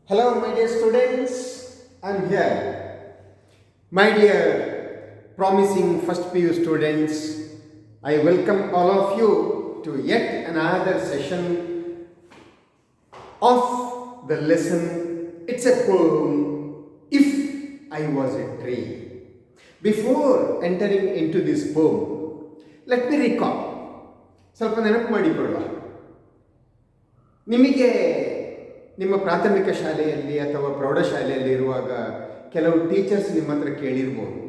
Hello, my dear students. I'm here. My dear promising first PU students, I welcome all of you to yet another session of the lesson. It's a poem, If I Was a Tree. Before entering into this poem, let me recall. ಸ್ವಲ್ಪ ನೆನಪು ಮಾಡಿಕೊಳ್ಳುವ. ನಿಮಗೆ ನಿಮ್ಮ ಪ್ರಾಥಮಿಕ ಶಾಲೆಯಲ್ಲಿ ಅಥವಾ ಪ್ರೌಢಶಾಲೆಯಲ್ಲಿ ಇರುವಾಗ ಕೆಲವು ಟೀಚರ್ಸ್ ನಿಮ್ಮ ಹತ್ರ ಕೇಳಿರ್ಬೋದು,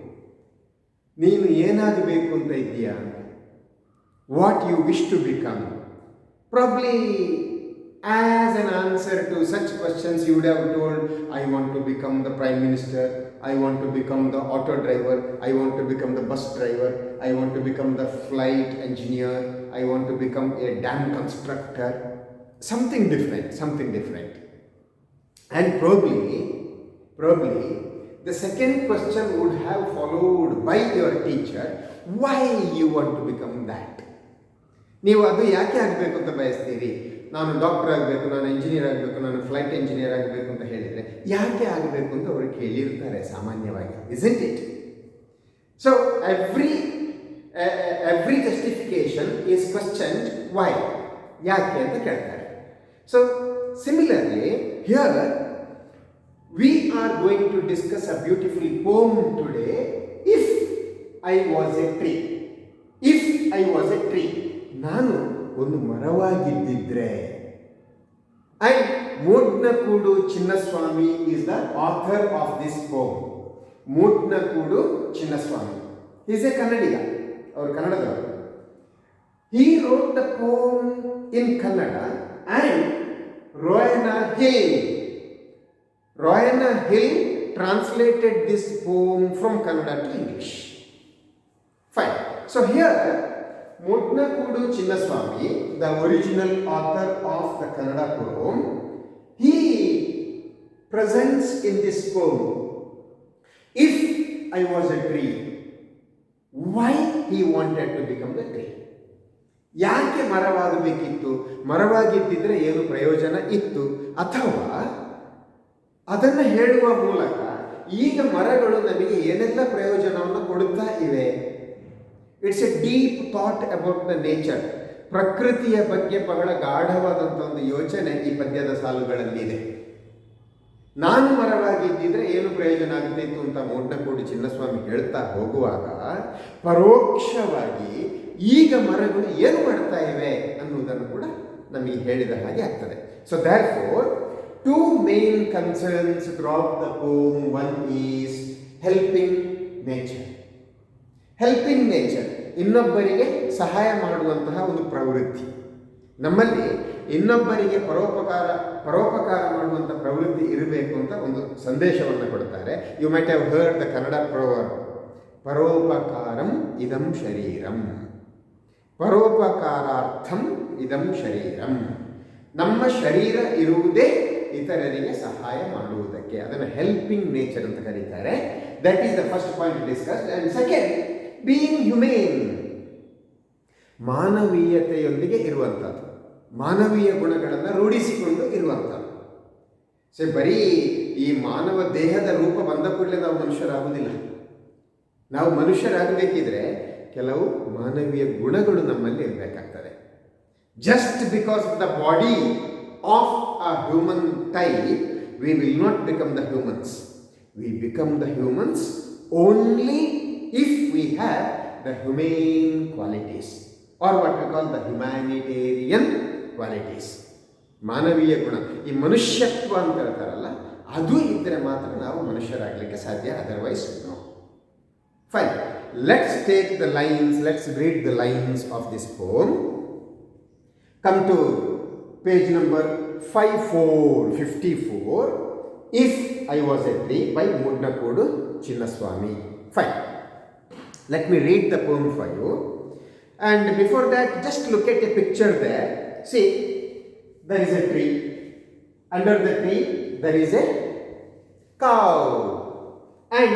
ನೀನು ಏನಾಗಬೇಕು ಅಂತ ಇದ್ದೀಯಾ, what you wish to become. Probably as an answer to such questions you would have told, I want to become the prime minister, I want to become the auto driver, I want to become the bus driver, I want to become the flight engineer, I want to become a dam constructor. Something different. And probably the second question would have followed by your teacher, why you want to become that. ನೀವು ಅದು ಯಾಕೆ ಆಗಬೇಕು ಅಂತ ಬಯಸ್ತೀರಿ? ನಾನು doctor ಆಗಬೇಕು, ನಾನು engineer ಆಗಬೇಕು, ನಾನು ಫ್ಲೈಟ್ ಇಂಜಿನಿಯರ್ ಆಗಬೇಕು ಅಂತ ಹೇಳಿದರೆ ಯಾಕೆ ಆಗಬೇಕು ಅಂತ ಅವರು ಕೇಳಿರ್ತಾರೆ ಸಾಮಾನ್ಯವಾಗಿ, isn't it? So every justification is questioned why, ಯಾಕೆ ಅಂತ ಕೇಳ್ತಾರೆ. So similarly here we are going to discuss a beautiful poem today, If I Was a Tree. If I was a tree, ನಾನು ಒಂದು ಮರವಾಗಿದ್ದಿದ್ರೆ. And ಮೂಡ್ನಕೂಡು Chinnaswamy is the author of this poem. ಮೂಡ್ನಕೂಡು Chinnaswamy, he is a ಕನ್ನಡಿಗ, ಅವರು ಕನ್ನಡದವರು. He wrote the poem in Kannada and Royana Hill translated this poem from Kannada to English. Fine. So here, Mudnakudu Chinnaswamy, the original author of the Kannada poem, he presents in this poem, if I was a tree, why he wanted to become the tree. ಯಾಕೆ ಮರವಾಗಬೇಕಿತ್ತು, ಮರವಾಗಿದ್ದಿದ್ರೆ ಏನು ಪ್ರಯೋಜನ ಇತ್ತು, ಅಥವಾ ಅದನ್ನು ಹೇಳುವ ಮೂಲಕ ಈಗ ಮರಗಳು ನಮಗೆ ಏನೆಲ್ಲ ಪ್ರಯೋಜನವನ್ನು ಕೊಡುತ್ತಾ ಇವೆ. It's A deep thought about the nature. ಪ್ರಕೃತಿಯ ಬಗ್ಗೆ ಬಹಳ ಗಾಢವಾದಂಥ ಒಂದು ಯೋಚನೆ ಈ ಪದ್ಯದ ಸಾಲುಗಳಲ್ಲಿದೆ. ನಾನು ಮರವಾಗಿದ್ದಿದ್ರೆ ಏನು ಪ್ರಯೋಜನ ಆಗ್ತಿತ್ತು ಅಂತ ಮೂಡ್ನಕೂಡು ಚಿನ್ನಸ್ವಾಮಿ ಹೇಳ್ತಾ ಹೋಗುವಾಗ ಪರೋಕ್ಷವಾಗಿ ಈಗ ಮರಗಳು ಏನು ಮಾಡ್ತಾ ಇವೆ ಅನ್ನುವುದನ್ನು ಕೂಡ ನಮಗೆ ಹೇಳಿದ ಹಾಗೆ ಆಗ್ತದೆ. So therefore two main concerns throughout the poem. One is helping nature. ಇನ್ನೊಬ್ಬರಿಗೆ ಸಹಾಯ ಮಾಡುವಂತಹ ಒಂದು ಪ್ರವೃತ್ತಿ. ನಮ್ಮಲ್ಲಿ ಇನ್ನೊಬ್ಬರಿಗೆ ಪರೋಪಕಾರ ಮಾಡುವಂಥ ಪ್ರವೃತ್ತಿ ಇರಬೇಕು ಅಂತ ಒಂದು ಸಂದೇಶವನ್ನು ಕೊಡ್ತಾರೆ. You might have heard the Kannada proverb, ಪರೋಪಕಾರಂ ಇದಂ ಶರೀರಂ, ಪರೋಪಕಾರಾರ್ಥಂ ಇದಂ ಶರೀರಂ. ನಮ್ಮ ಶರೀರ ಇರುವುದೇ ಇತರರಿಗೆ ಸಹಾಯ ಮಾಡುವುದಕ್ಕೆ. ಅದನ್ನು ಹೆಲ್ಪಿಂಗ್ ನೇಚರ್ ಅಂತ ಕರೀತಾರೆ. That is the first point discuss. And second, being humane, ಮಾನವೀಯತೆಯೊಂದಿಗೆ ಇರುವಂಥದ್ದು, ಮಾನವೀಯ ಗುಣಗಳನ್ನು ರೂಢಿಸಿಕೊಂಡು ಇರುವಂಥದ್ದು. ಸೊ ಬರೀ ಈ ಮಾನವ ದೇಹದ ರೂಪ ಬಂದ ಕೂಡಲೇ ನಾವು ಮನುಷ್ಯರಾಗುವುದಿಲ್ಲ. ನಾವು ಮನುಷ್ಯರಾಗಬೇಕಿದ್ರೆ ಕೆಲವು ಮಾನವೀಯ ಗುಣಗಳು ನಮ್ಮಲ್ಲಿ ಇರಬೇಕಾಗ್ತದೆ. Just because of the body of a human type we will not become the humans. We become the humans only if we have the humane qualities, or what we call the humanitarian qualities. ಮಾನವೀಯ ಗುಣ, ಈ ಮನುಷ್ಯತ್ವ ಅಂತ ಹೇಳ್ತಾರಲ್ಲ, ಅದು ಇದ್ದರೆ ಮಾತ್ರ ನಾವು ಮನುಷ್ಯರಾಗಲಿಕ್ಕೆ ಸಾಧ್ಯ, otherwise no. Fine. Let's take the lines, let's read the lines of this poem. Come to page number 54. If I Was a Tree by Mudnakudu Chinnaswamy. Fine. Let me read the poem for you. And before that, just look at a picture there. See, there is a tree. Under the tree, there is a cow. And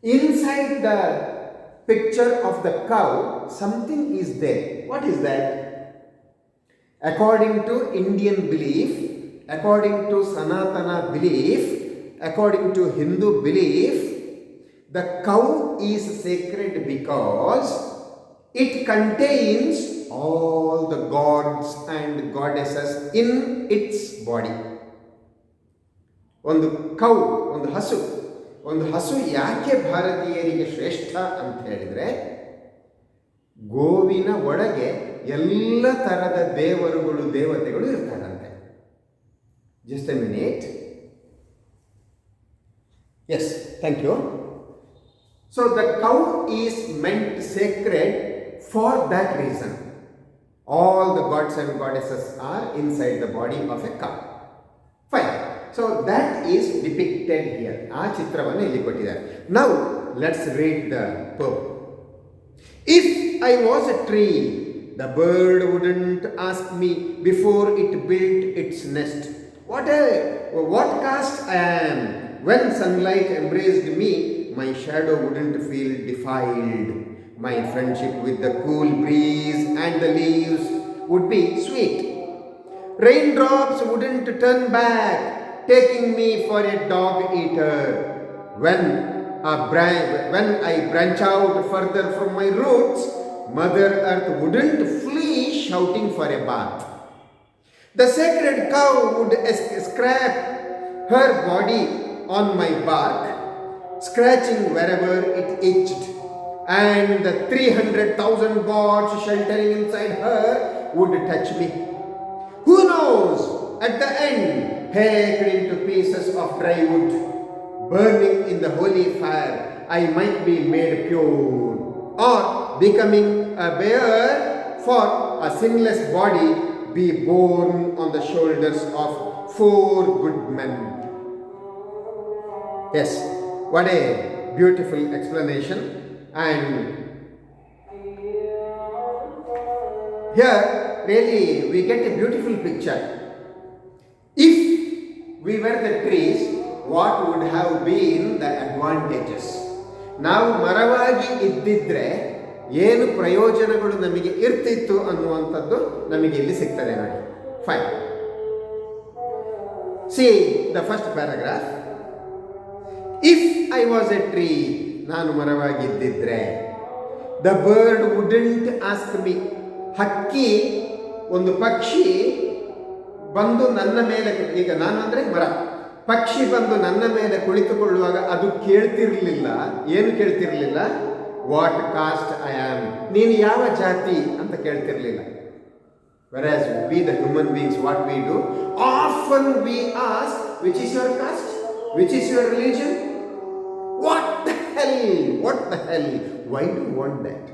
inside the picture of the cow, something is there. What is that? According to Indian belief, according to Sanatana belief, according to Hindu belief, the cow is sacred because it contains all the gods and goddesses in its body. ಒಂದು cow, ಒಂದು ಹಸು ಯಾಕೆ ಭಾರತೀಯರಿಗೆ ಶ್ರೇಷ್ಠ ಅಂತ ಹೇಳಿದರೆ, ಗೋವಿನ ಒಳಗೆ ಎಲ್ಲ ಥರದ ದೇವರುಗಳು ದೇವತೆಗಳು ಇರ್ತಾರಂತೆ. Just a minute. Yes, thank you. So the cow is meant sacred for that reason. All the gods and goddesses are inside the body of a cow. Fine. So that is depicted here. ಆ ಚಿತ್ರವನ್ನು ಇಲ್ಲಿ ಕೊಟ್ಟಿದ್ದಾರೆ. Now let's read the poem. If I was a tree, the bird wouldn't ask me before it built its nest what caste I am. When sunlight embraced me, my shadow wouldn't feel defiled. My friendship with the cool breeze and the leaves would be sweet. Raindrops wouldn't turn back, taking me for a dog eater. When I branch out further from my roots, Mother Earth wouldn't flee shouting for a bath. The sacred cow would scrape her body on my bark, scratching wherever it itched. And the 300,000 gods sheltering inside her would touch me. Who knows, at the end, hacked into pieces of dry wood, burning in the holy fire, I might be made pure, or becoming a bear for a sinless body, be borne on the shoulders of 4 good men. Yes, what a beautiful explanation. And here really we get a beautiful picture. If we were the trees, what would have been the advantages? ನಾವು ಮರವಾಗಿ ಇದ್ದಿದ್ರೆ ಏನು ಪ್ರಯೋಜನಗಳು ನಮಗೆ ಇರ್ತಿತ್ತು ಅನ್ನುವಂಥದ್ದು ನಮಗೆ ಇಲ್ಲಿ ಸಿಗ್ತದೆ ನೋಡಿ. Fine. See the first paragraph. If I was a tree, ನಾನು ಮರವಾಗಿದ್ದಿದ್ರೆ, the bird wouldn't ask me, ಹಕ್ಕಿ ಒಂದು ಪಕ್ಷಿ ಬಂದು ನನ್ನ ಮೇಲೆ, ಈಗ ನಾನು ಅಂದರೆ ಮರ, ಪಕ್ಷಿ ಬಂದು ನನ್ನ ಮೇಲೆ ಕುಳಿತುಕೊಳ್ಳುವಾಗ ಅದು ಕೇಳ್ತಿರ್ಲಿಲ್ಲ. ಏನು ಕೇಳ್ತಿರ್ಲಿಲ್ಲ? ವಾಟ್ ಕಾಸ್ಟ್ ಐ ಆಮ್, ನೀನು ಯಾವ ಜಾತಿ ಅಂತ ಕೇಳ್ತಿರ್ಲಿಲ್ಲ. whereas we the human beings, what we do, often we ask, which is your caste, which is your religion, what the hell, why do you want that?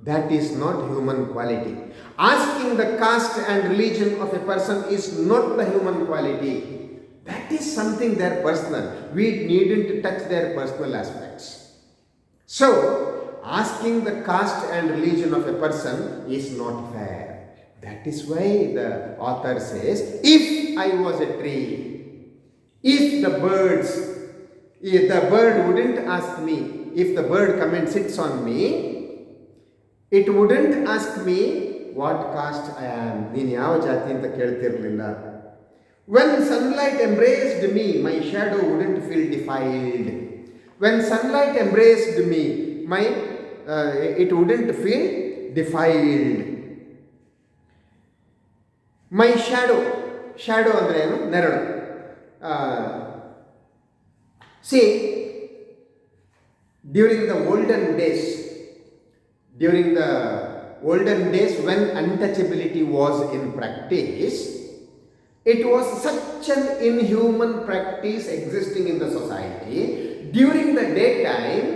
That is not human quality. Asking the caste and religion of a person is not the human quality. That is something their personal. We needn't touch their personal aspects. So asking the caste and religion of a person is not fair. That is why the author says, if I was a tree, if the bird wouldn't ask me, if the bird come and sits on me, it wouldn't ask me what caste I am. ನೀನು ಯಾವ ಜಾತಿ ಅಂತ ಕೇಳ್ತಿರ್ಲಿಲ್ಲ. When sunlight embraced me, my shadow wouldn't feel defiled. When sunlight embraced me, it wouldn't feel defiled. My shadow ಅಂದ್ರೆ ಏನು? ನೆರಳು. See, during the olden days when untouchability was in practice, it was such an inhuman practice existing in the society. During the daytime,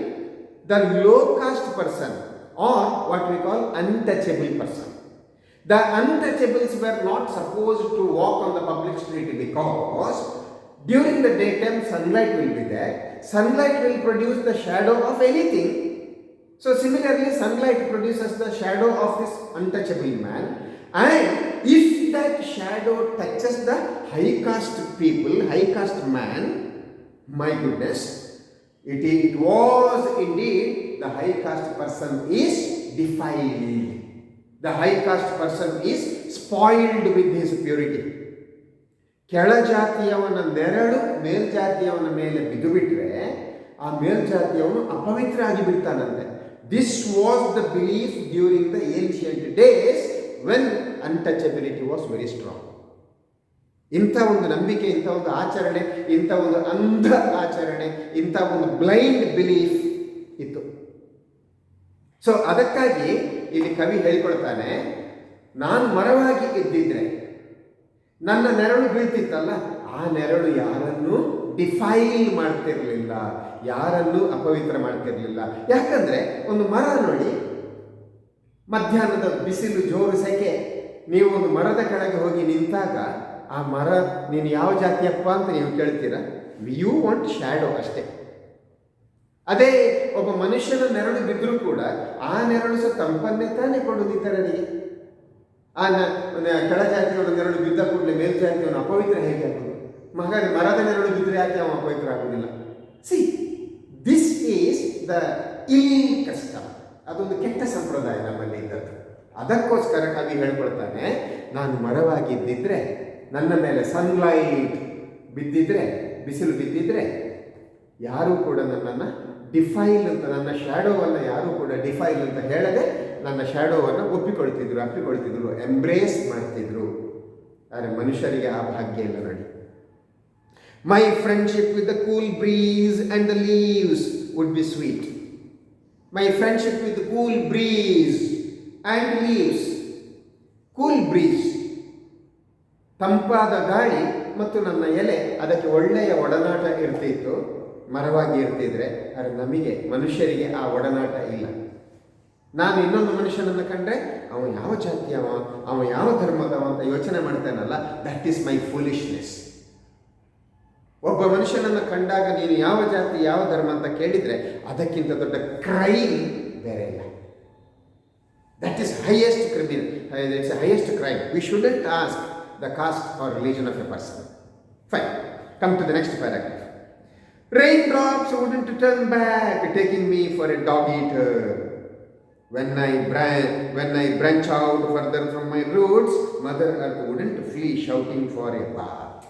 the low caste person, or what we call untouchable person, the untouchables were not supposed to walk on the public street because during the daytime sunlight will be there. Sunlight will produce the shadow of anything. So similarly, sunlight produces the shadow of this untouchable man, and if that shadow touches the high caste people, high caste man, my goodness, it was indeed the high caste person is defiled. The high caste person is spoiled with his purity. ಕೆಳಜಾತಿಯವನ ನೆರಳು ಮೇಲ್ಜಾತಿಯವನ ಮೇಲೆ ಬಿದ್ದು ಬಿಟ್ರೆ ಆ ಮೇಲ್ಜಾತಿಯವನು ಅಪವಿತ್ರ ಆಗಿ ಬಿಡ್ತಾನಂತೆ. This was the belief during the ancient days when untouchability was very strong. ಇಂಥ ಒಂದು ನಂಬಿಕೆ, ಇಂಥ ಒಂದು ಆಚರಣೆ, ಇಂಥ ಒಂದು ಅಂಧ ಆಚರಣೆ, ಇಂಥ ಒಂದು ಬ್ಲೈಂಡ್ ಬಿಲೀಫ್ ಇತ್ತು. ಸೊ ಅದಕ್ಕಾಗಿ ಇಲ್ಲಿ ಕವಿ ಹೇಳಿಕೊಳ್ತಾನೆ, ನಾನು ಮರವಾಗಿ ಇದ್ದಿದ್ರೆ ನನ್ನ ನೆರಳು ಬೀಳ್ತಿತ್ತಲ್ಲ, ಆ ನೆರಳು ಯಾರನ್ನೂ ಡಿಫೈಲ್ ಮಾಡ್ತಿರ್ಲಿಲ್ಲ, ಯಾರನ್ನೂ ಅಪವಿತ್ರ ಮಾಡ್ತಿರ್ಲಿಲ್ಲ. ಯಾಕಂದ್ರೆ ಒಂದು ಮರ ನೋಡಿ, ಮಧ್ಯಾಹ್ನದ ಬಿಸಿಲು, ಜೋರು ಸೆಕೆ, ನೀವು ಒಂದು ಮರದ ಕೆಳಗೆ ಹೋಗಿ ನಿಂತಾಗ ಆ ಮರ ನೀನು ಯಾವ ಜಾತಿಯಪ್ಪ ಅಂತ ನೀವು ಕೇಳ್ತೀರಾ? ಯು ವಾಂಟ್ ಶ್ಯಾಡೋ ಅಷ್ಟೇ. ಅದೇ ಒಬ್ಬ ಮನುಷ್ಯನ ನೆರಳು ಬಿದ್ದರೂ ಕೂಡ ಆ ನೆರಳು ಸಹ ತಂಪನ್ನೇ ತಾನೇ ಕೊಡೋದು ಇತರರಿಗೆ. ಆ ಕೆಳಜಾತಿಯವನ ನೆರಳು ಬಿದ್ದ ಕೂಡಲೇ ಮೇಲ್ಜಾತಿಯವನು ಅಪವಿತ್ರ ಹೇಗೆ ಆಗೋದು? ಹಾಗಾದ್ರೆ ಮರದ ನೆರಳು ಬಿದ್ದರೆ ಯಾಕೆ ಅವನು ಅಪವಿತ್ರ ಆಗೋದಿಲ್ಲ? ಸಿ, ದಿಸ್ ಈಸ್ ದ ಇಲ್ ಕಸ್ಟಮ್. ಅದೊಂದು ಕೆಟ್ಟ ಸಂಪ್ರದಾಯ ನಮ್ಮಲ್ಲಿ ಇದ್ದದ್ದು. ಅದಕ್ಕೋಸ್ಕರ ಕವಿ ಹೇಳ್ಕೊಳ್ತಾನೆ, ನಾನು ಮರವಾಗಿದ್ದಿದ್ರೆ, ನನ್ನ ಮೇಲೆ ಸನ್ಲೈಟ್ ಬಿದ್ದಿದ್ರೆ, ಬಿಸಿಲು ಬಿದ್ದಿದ್ರೆ, ಯಾರೂ ಕೂಡ ನನ್ನನ್ನು ಡಿಫೈಲ್ ಅಂತ, ನನ್ನ ಶ್ಯಾಡೋವನ್ನು ಯಾರೂ ಕೂಡ ಡಿಫೈಲ್ ಅಂತ ಹೇಳದೆ ನನ್ನ ಶ್ಯಾಡೋವನ್ನು ಅಪ್ಪಿಕೊಳ್ತಿದ್ರು, ಎಂಬ್ರೇಸ್ ಮಾಡ್ತಿದ್ರು. ಆದರೆ ಮನುಷ್ಯರಿಗೆ ಆ ಭಾಗ್ಯ ಇಲ್ಲ ನೋಡಿ. My friendship with the cool breeze and the leaves would be sweet. My friendship with cool breeze and leaves. Cool breeze, ತಂಪಾದ ಗಾಳಿ ಮತ್ತು ನನ್ನ ಎಲೆ, ಅದಕ್ಕೆ ಒಳ್ಳೆಯ ಒಡನಾಟ ಇರ್ತಿತ್ತು ಮರವಾಗಿ ಇರ್ತಿದ್ರೆ. ಆದರೆ ನಮಗೆ ಮನುಷ್ಯರಿಗೆ ಆ ಒಡನಾಟ ಇಲ್ಲ. ನಾನು ಇನ್ನೊಂದು ಮನುಷ್ಯನನ್ನು ಕಂಡ್ರೆ ಅವನು ಯಾವ ಜಾತಿಯವ, ಅವ ಯಾವ ಧರ್ಮದವ ಅಂತ ಯೋಚನೆ ಮಾಡ್ತಾನಲ್ಲ, ದಟ್ ಈಸ್ ಮೈ ಫೂಲಿಶ್ನೆಸ್. ಒಬ್ಬ ಮನುಷ್ಯನನ್ನು ಕಂಡಾಗ ನೀನು ಯಾವ ಜಾತಿ ಯಾವ ಧರ್ಮ ಅಂತ ಕೇಳಿದರೆ ಅದಕ್ಕಿಂತ ದೊಡ್ಡ ಕ್ರೈಮ್ ಬೇರೆ ಇಲ್ಲ. That is highest criminal, it's highest crime. V shouldn't ask the caste or religion of a person. Fine. Come to the next paragraph. Raindrops wouldn't turn back, taking me for a dog eater. When I branch out further from my roots, Mother Earth wouldn't flee shouting for a bath.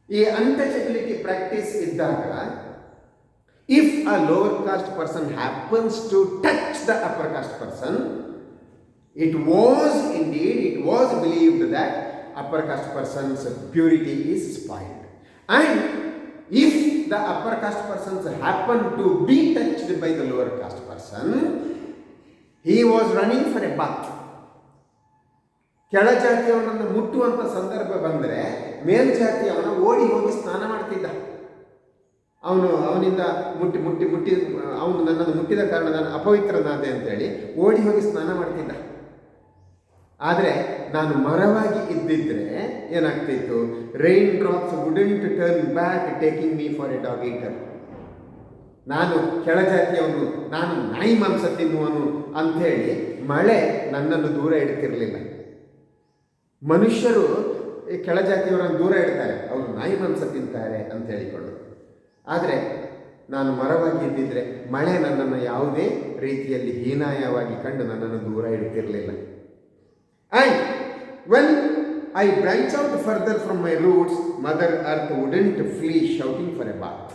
ಈ untouchability practice ಇದ್ದಾಗ, if a lower caste person happens to touch the upper caste person, it was believed that upper caste person's purity is spoiled. And if the upper caste persons happen to be touched by the lower caste person, he was running for a bath. ಕೆಳಜಾತಿಯವನನ್ನು ಮುಟ್ಟುವಂಥ ಸಂದರ್ಭ ಬಂದರೆ ಮೇಲ್ಜಾತಿಯವನ ಓಡಿ ಹೋಗಿ ಸ್ನಾನ ಮಾಡ್ತಿದ್ದ. ಅವನಿಂದ ಮುಟ್ಟಿ ಅವನು ನನ್ನನ್ನು ಮುಟ್ಟಿದ ಕಾರಣ ನಾನು ಅಪವಿತ್ರನಾದೆ ಅಂತೇಳಿ ಓಡಿ ಹೋಗಿ ಸ್ನಾನ ಮಾಡ್ತಿದ್ದ. ಆದರೆ ನಾನು ಮರವಾಗಿ ಇದ್ದಿದ್ರೆ ಏನಾಗ್ತಿತ್ತು? Rain drops wouldn't turn back, taking me for A dog eater. ನಾನು ಕೆಳಜಾತಿಯವನು, ನಾನು ನಾಯಿ ಮಾಂಸ ತಿನ್ನುವನು ಅಂಥೇಳಿ ಮಳೆ ನನ್ನನ್ನು ದೂರ ಇಡ್ತಿರಲಿಲ್ಲ. ಮನುಷ್ಯರು ಕೆಳಜಾತಿಯವರನ್ನು ದೂರ ಇಡ್ತಾರೆ, ಅವರು ನಾಯಿ ಮಾಂಸ ತಿಂತಾರೆ ಅಂತ ಹೇಳಿಕೊಂಡು. ಆದರೆ ನಾನು ಮರವಾಗಿ ಇದ್ದಿದ್ರೆ ಮಳೆ ನನ್ನನ್ನು ಯಾವುದೇ ರೀತಿಯಲ್ಲಿ ಹೀನಾಯವಾಗಿ ಕಂಡು ನನ್ನನ್ನು ದೂರ ಇಡ್ತಿರಲಿಲ್ಲ. And when I branch out further from my roots, Mother Earth wouldn't flee shouting for a bath.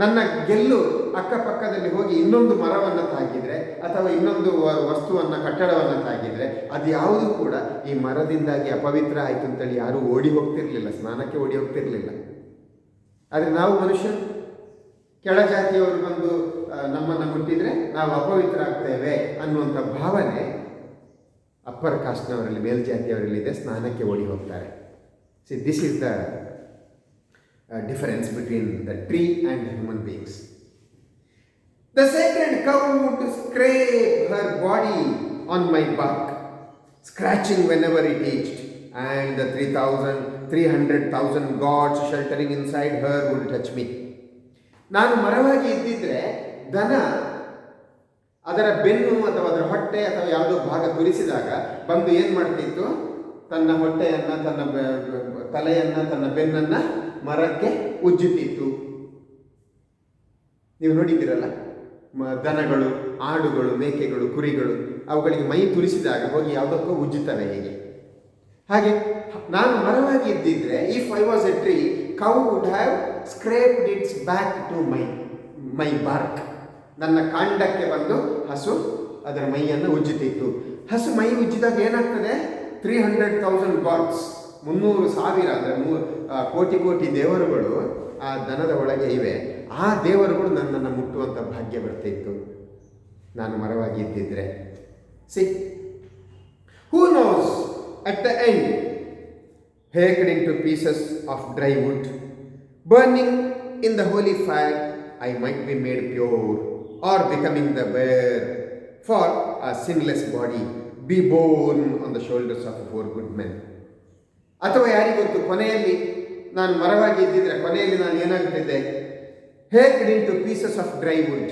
ನನ್ನ ಗೆಲ್ಲು ಅಕ್ಕಪಕ್ಕದಲ್ಲಿ ಹೋಗಿ ಇನ್ನೊಂದು ಮರವನ್ನು ತಾಗಿದ್ರೆ ಅಥವಾ ಇನ್ನೊಂದು ವಸ್ತುವನ್ನು, ಕಟ್ಟಡವನ್ನು ತಾಗಿದ್ರೆ ಅದು ಯಾವುದೂ ಕೂಡ ಈ ಮರದಿಂದಾಗಿ ಅಪವಿತ್ರ ಆಯಿತು ಅಂತೇಳಿ ಯಾರೂ ಓಡಿ ಹೋಗ್ತಿರ್ಲಿಲ್ಲ, ಸ್ನಾನಕ್ಕೆ ಓಡಿ ಹೋಗ್ತಿರ್ಲಿಲ್ಲ. ಆದರೆ ನಾವು ಮನುಷ್ಯರು, ಕೆಳಜಾತಿಯವರು ಬಂದು ನಮ್ಮನ್ನು ಮುಟ್ಟಿದರೆ ನಾವು ಅಪವಿತ್ರ ಆಗ್ತೇವೆ ಅನ್ನುವಂಥ ಭಾವನೆ ಅಪ್ಪರ್ ಕಾಸ್ಟ್ನವರಲ್ಲಿ, ಮೇಲ್ಜಾತಿಯವರಲ್ಲಿದೆ. ಸ್ನಾನಕ್ಕೆ ಓಡಿ ಹೋಗ್ತಾರೆ. See, this is the difference between the tree and human beings. The sacred cow would scrape her body on my back, scratching whenever it itched, and the 300,000 gods sheltering inside her would touch me. ನಾನು ಮರವಾಗಿ ಇದ್ದಿದ್ರೆ ದನ ಅದರ ಬೆನ್ನು ಅಥವಾ ಅದರ ಹೊಟ್ಟೆ ಅಥವಾ ಯಾವುದೋ ಭಾಗ ತುರಿಸಿದಾಗ ಬಂದು ಏನು ಮಾಡ್ತಿತ್ತು? ತನ್ನ ಹೊಟ್ಟೆಯನ್ನು, ತನ್ನ ತಲೆಯನ್ನು, ತನ್ನ ಬೆನ್ನನ್ನು ಮರಕ್ಕೆ ಉಜ್ಜುತ್ತಿತ್ತು. ನೀವು ನೋಡಿದ್ದೀರಲ್ಲ, ದನಗಳು, ಆಡುಗಳು, ಮೇಕೆಗಳು, ಕುರಿಗಳು, ಅವುಗಳಿಗೆ ಮೈ ತುರಿಸಿದಾಗ ಹೋಗಿ ಯಾವುದಕ್ಕೋ ಉಜ್ಜುತ್ತವೆ. ಹೀಗೆ ಹಾಗೆ ನಾನು ಮರವಾಗಿ ಇದ್ದಿದ್ರೆ, if I was a tree, cow would have scraped its back to my bark. ನನ್ನ ಕಾಂಡಕ್ಕೆ ಬಂದು ಹಸು ಅದರ ಮೈಯನ್ನು ಉಜ್ಜುತ್ತಿತ್ತು. ಹಸು ಮೈ ಉಜ್ಜಿದಾಗ ಏನಾಗ್ತದೆ? 300,000 ಗಾಡ್ಸ್, 300,000 ಅಂದರೆ ಕೋಟಿ ಕೋಟಿ ದೇವರುಗಳು ಆ ದನದ ಒಳಗೆ ಇವೆ. ಆ ದೇವರುಗಳು ನನ್ನನ್ನು ಮುಟ್ಟುವಂಥ ಭಾಗ್ಯ ಬರ್ತಿತ್ತು ನಾನು ಮರವಾಗಿ ಇದ್ದಿದ್ರೆ. C, who knows at the end, hacked into pieces of dry wood, burning in the holy fire, I might be made pure, or becoming the bear for a sinless body, be born on the shoulders of 4 good men. ಅಥವಾ ಯಾರಿಗೊತ್ತು, ಕೊನೆಯಲ್ಲಿ ನಾನು ಮರವಾಗಿ ಇದ್ದಿದ್ರೆ ಕೊನೆಯಲ್ಲಿ ನಾನು ಏನಾಗ್ತಿದ್ದೆ? hacked into pieces of dry wood,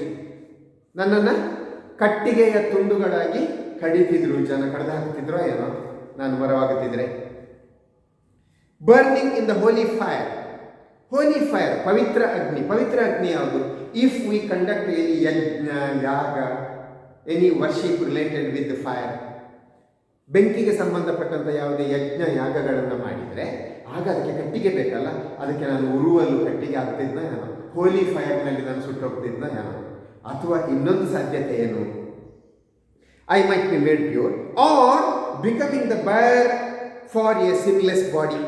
ನನ್ನನ್ನು ಕಟ್ಟಿಗೆಯ ತುಂಡುಗಳಾಗಿ ಕಡಿತಿದ್ರು ಜನ, ಕಡ್ದು ಹಾಕ್ತಿದ್ರು ಏನೋ ನಾನು ಮರವಾಗುತ್ತಿದ್ರೆ. Burning in the holy fire, holy fire ಪವಿತ್ರ ಅಗ್ನಿ. ಪವಿತ್ರ ಅಗ್ನಿ ಯಾವುದು? ಇಫ್ ವಿ ಕಂಡಕ್ಟ್ ಎನಿ ಯಜ್ಞ, ಯಾಗ, any worship related with fire, ಬೆಂಕಿಗೆ ಸಂಬಂಧಪಟ್ಟಂಥ ಯಾವುದೇ ಯಜ್ಞ ಯಾಗಗಳನ್ನು ಮಾಡಿದರೆ ಆಗ ಅದಕ್ಕೆ ಕಟ್ಟಿಗೆ ಬೇಕಲ್ಲ, ಅದಕ್ಕೆ ನಾನು ಉರುವಲು ಕಟ್ಟಿಗೆ ಆಗ್ತಿದ್ನ ಏನೋ, ಹೋಲಿ ಫೈರ್ನಲ್ಲಿ ನಾನು ಸುಟ್ಟೋಗ್ತಿದ್ನ ಏನೋ. ಅಥವಾ ಇನ್ನೊಂದು ಸಾಧ್ಯತೆ ಏನು? I might be made pure, or becoming the bear for a sinless body.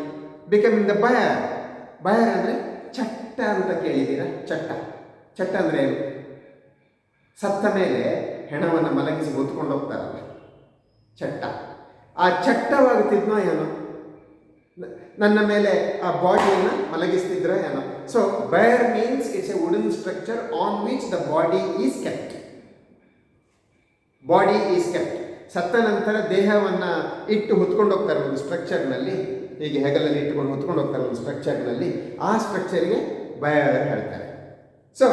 Becoming the bear. Bear ಅಂದರೆ ಚಟ್ಟ ಅಂತ ಕೇಳಿದ್ದೀರಾ? ಚಟ್ಟ, ಚಟ್ಟ ಅಂದರೆ ಏನು? ಸತ್ತ ಮೇಲೆ ಹೆಣವನ್ನು ಮಲಗಿಸಿ ಹೊತ್ಕೊಂಡು ಹೋಗ್ತಾರಲ್ಲ, ಚಟ್ಟ. ಆ ಚಟ್ಟವಾಗುತ್ತಿದ್ನೋ ಏನೋ, ನನ್ನ ಮೇಲೆ ಆ ಬಾಡಿಯನ್ನು ಮಲಗಿಸ್ತಿದ್ರೋ ಏನೋ. So bear means it's a wooden structure on which the body is kept. Body is kept. ಸತ್ತ ನಂತರ ದೇಹವನ್ನು ಇಟ್ಟು ಹೊತ್ಕೊಂಡು ಹೋಗ್ತಾರೆ ಒಂದು ಸ್ಟ್ರಕ್ಚರ್ನಲ್ಲಿ, ಹೀಗೆ ಹೆಗಲಲ್ಲಿ ಇಟ್ಟುಕೊಂಡು ಹೊತ್ಕೊಂಡು ಹೋಗ್ತಾರೆ ಒಂದು ಸ್ಟ್ರಕ್ಚರ್ನಲ್ಲಿ. ಆ ಸ್ಟ್ರಕ್ಚರ್ಗೆ ಬಯರ್ ಹೇಳ್ತಾರೆ. So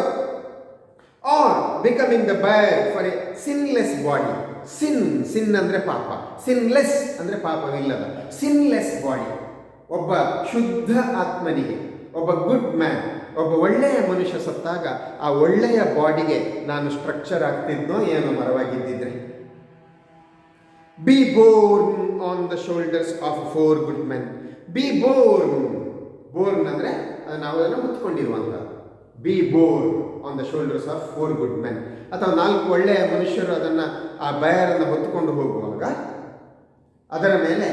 are becoming the bier for a sinless body. Sin ಅಂದರೆ ಪಾಪ, ಸಿನ್ಲೆಸ್ ಅಂದರೆ ಪಾಪವಿಲ್ಲದ, ಸಿನ್ಲೆಸ್ ಬಾಡಿ. ಒಬ್ಬ ಶುದ್ಧ ಆತ್ಮನಿಗೆ, ಒಬ್ಬ ಗುಡ್ ಮ್ಯಾನ್, ಒಬ್ಬ ಒಳ್ಳೆಯ ಮನುಷ್ಯ ಸತ್ತಾಗ ಆ ಒಳ್ಳೆಯ ಬಾಡಿಗೆ ನಾನು ಸ್ಟ್ರಕ್ಚರ್ ಆಗ್ತಿದ್ನೋ ಏನೋ ಮರವಾಗಿದ್ದಿದ್ರೆ. Be borne on the shoulders of 4 good men. Be borne, borne ಅಂದರೆ ನಾವೆಲ್ಲ ಹೊತ್ಕೊಂಡಿರುವಂಥ. Be borne on the shoulders of 4 good men, ಅಥವಾ 4 ಒಳ್ಳೆಯ ಮನುಷ್ಯರು ಅದನ್ನು ಆ ಬಯರನ್ನು ಹೊತ್ತುಕೊಂಡು ಹೋಗುವಾಗ ಅದರ ಮೇಲೆ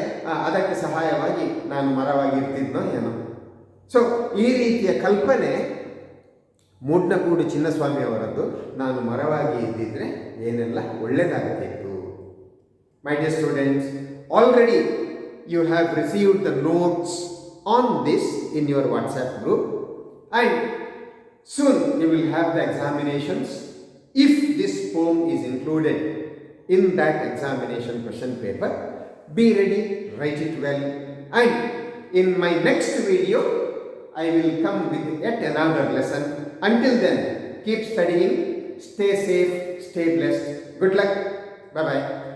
ಅದಕ್ಕೆ ಸಹಾಯವಾಗಿ ನಾನು ಮರವಾಗಿರ್ತಿದ್ನೋ ಏನೋ. ಸೊ ಈ ರೀತಿಯ ಕಲ್ಪನೆ ಮೂಡ್ನಕೂಡು ಚಿನ್ನಸ್ವಾಮಿ ಅವರದ್ದು. ನಾನು ಮರವಾಗಿ ಇದ್ದಿದ್ರೆ ಏನೆಲ್ಲ ಒಳ್ಳೆಯದಾಗುತ್ತಿತ್ತು. My dear students, already you have received the notes on this in your WhatsApp group, and soon you will have the examinations. If this poem is included in that examination question paper, be ready, write it well, and in my next video I will come with yet another lesson. Until then, keep studying, stay safe, stay blessed. Good luck. Bye bye.